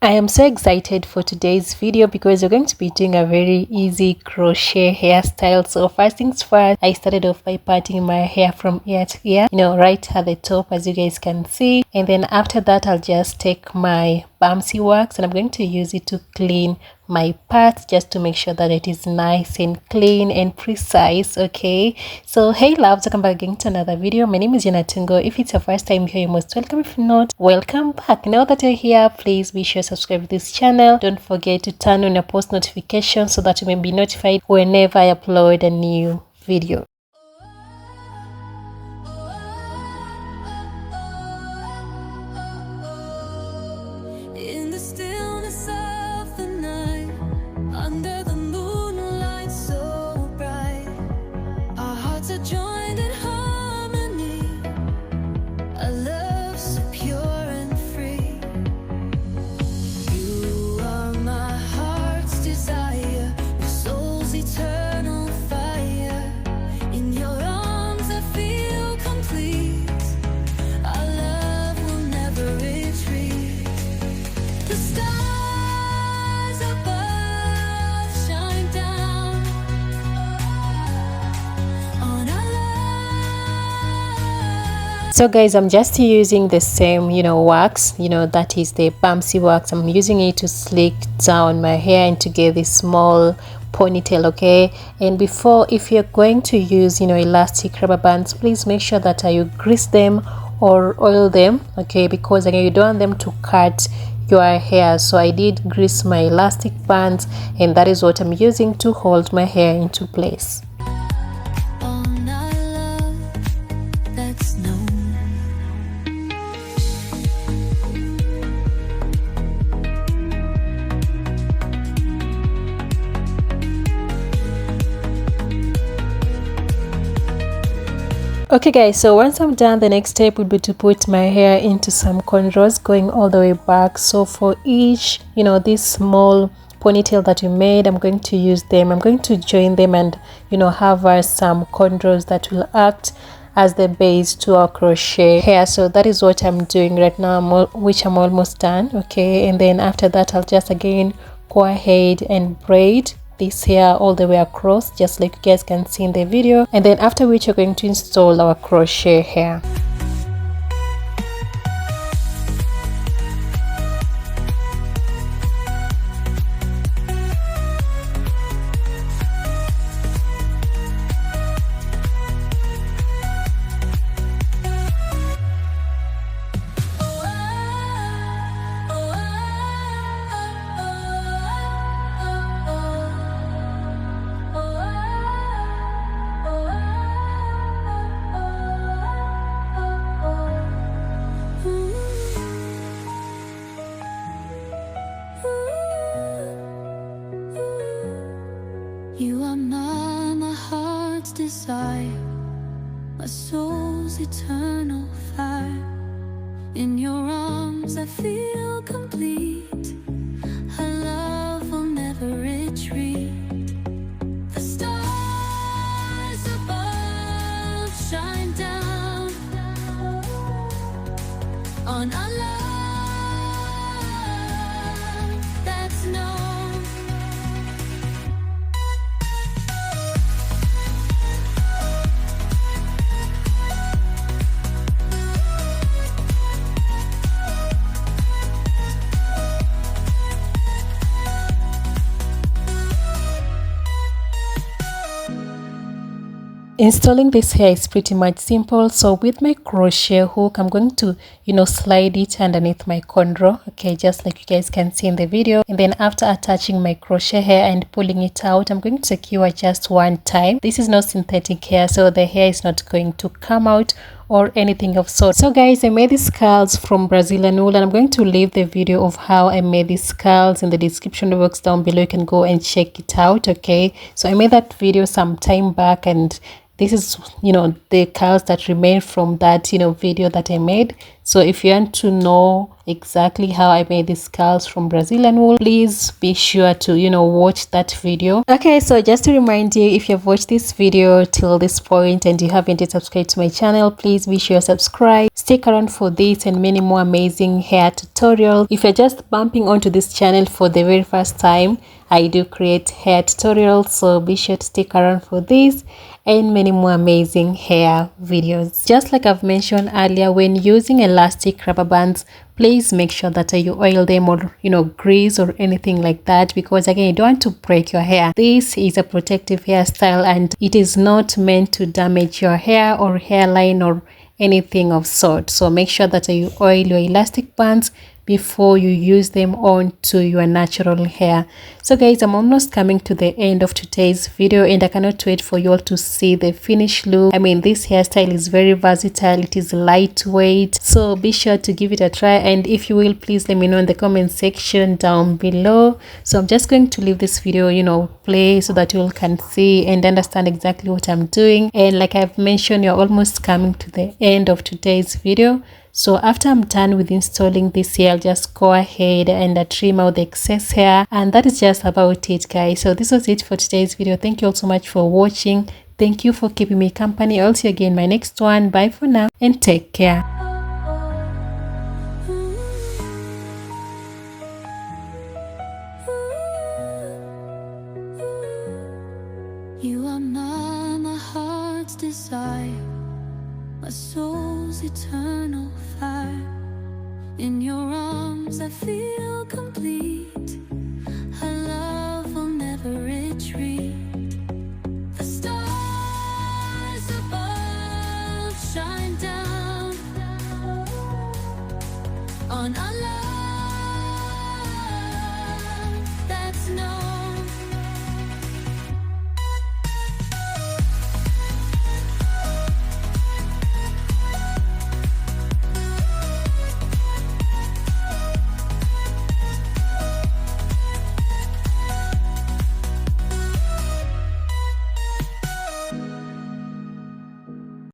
I am so excited for today's video because we're going to be doing a very easy crochet hairstyle. So first things first, I started off by parting my hair from ear to ear, right at the top, as you guys can see. And then after that, I'll just take my Bamsi Wax and I'm going to use it to clean my parts, just to make sure that it is nice and clean and precise. Okay, so hey loves, welcome back again to another video. My name is Yanatungo. If it's your first time here, you're most welcome. If not, welcome back. Now that you're here, please be sure to subscribe to this channel. Don't forget to turn on your post notifications so that you may be notified whenever I upload a new video. So guys, I'm just using the same wax, that is the Bamsi Wax. I'm using it to slick down my hair and to get this small ponytail. Okay, and before, if you're going to use elastic rubber bands, please make sure that you grease them or oil them, okay, because again you don't want them to cut your hair. So I did grease my elastic bands, and that is what I'm using to hold my hair into place. Okay guys, so once I'm done, the next step would be to put my hair into some cornrows going all the way back. So for each this small ponytail that we made, I'm going to use them, I'm going to join them and have some cornrows that will act as the base to our crochet hair. So that is what I'm doing right now, which I'm almost done. Okay, and then after that, I'll just again go ahead and braid this hair all the way across, just like you guys can see in the video, and then after which you're going to install our crochet hair. You are my heart's desire, my soul's eternal fire. In your arms I feel complete. Our love will never retreat. The stars above shine down on our love that's known. Installing this hair is pretty much simple. So with my crochet hook, I'm going to slide it underneath my cornrow, okay, just like you guys can see in the video. And then after attaching my crochet hair and pulling it out, I'm going to secure just one time. This is not synthetic hair, so the hair is not going to come out or anything of sort. So guys, I made these curls from Brazilian Wool, and I'm going to leave the video of how I made these curls in the description box down below. You can go and check it out. Okay, so I made that video some time back, and this is, you know, the curls that remain from that, you know, video that I made. So if you want to know exactly how I made these curls from Brazilian wool, please be sure to, you know, watch that video. Okay, so just to remind you, if you've watched this video till this point and you haven't yet subscribed to my channel, please be sure to subscribe. Stick around for this and many more amazing hair tutorials. If you're just bumping onto this channel for the very first time, I do create hair tutorials, so be sure to stick around for this and many more amazing hair videos. Just like I've mentioned earlier, when using elastic rubber bands, please make sure that you oil them or, you know, grease or anything like that, because again, you don't want to break your hair. This is a protective hairstyle and it is not meant to damage your hair or hairline or anything of sort. So make sure that you oil your elastic bands before you use them on to your natural hair. So guys, I'm almost coming to the end of today's video and I cannot wait for you all to see the finished look. I mean, this hairstyle is very versatile, it is lightweight, so be sure to give it a try. And if you will, please let me know in the comment section down below. So I'm just going to leave this video, you know, play so that you all can see and understand exactly what I'm doing. And like I've mentioned, you're almost coming to the end of today's video. So after I'm done with installing this hair, I'll just go ahead and trim out the excess hair, and that is just about it, guys. So this was it for today's video. Thank you all so much for watching. Thank you for keeping me company. I'll see you again in my next one. Bye for now and take care. You are my heart's desire, my soul's eternal fire. In your arms I feel